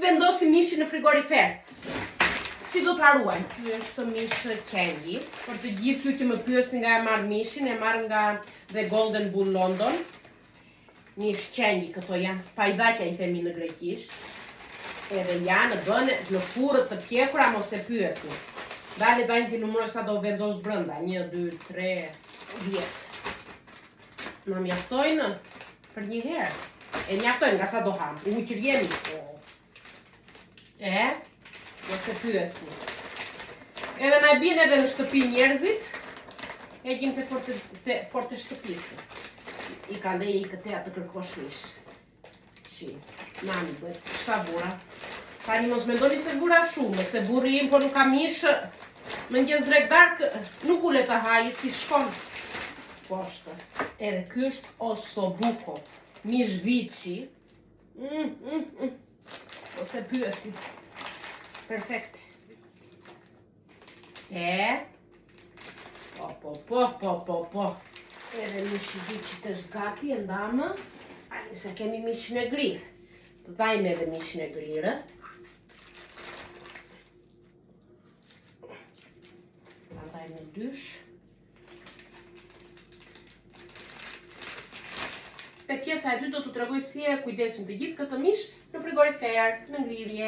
vendosim mishin në frigorifer. Si do ta ruaj? Ky është mish Candy. Për të gjithë ju që më pyesni nga e marr mishin, e marr nga The Golden Bull London. Mish Candy këto janë, pajdakja I themi në greqisht. Edhe janë bënë në furrë të pjekura, mos e pyesni. Dale dajnë ti numëroj sa do vendos brenda. 1, 2, 3, 10. Na mjaftojnë për një herë. E mjaftojnë nga sa do ham. Uqër jemi. Mos e pyesni. Edhe na bien edhe në shtëpi njerëzit. Heqim te porte shtëpisë. I ka ndej I këtë atë kërkosh mish. Shi. Nani bëj. Shta bura. Tani mos mendoni se bura shumë, se burri im po nuk ka mish. Mëngjes drek dark nuk u le të haj si shkon. Poshtë. Edhe ky është ossobuco. Mish vici. Ose pyesni. Perfekte. Po. Edhe mishi vicit është gati, e ndamë. Ani se kemi mishin e grirë. Të dajmë edhe mishin e grirë. Ta dajmë në dysh. Te pjesa e dytë do t'u tregoj si e kujdesim të gjithë këtë mish në frigorifer, në ngrirje.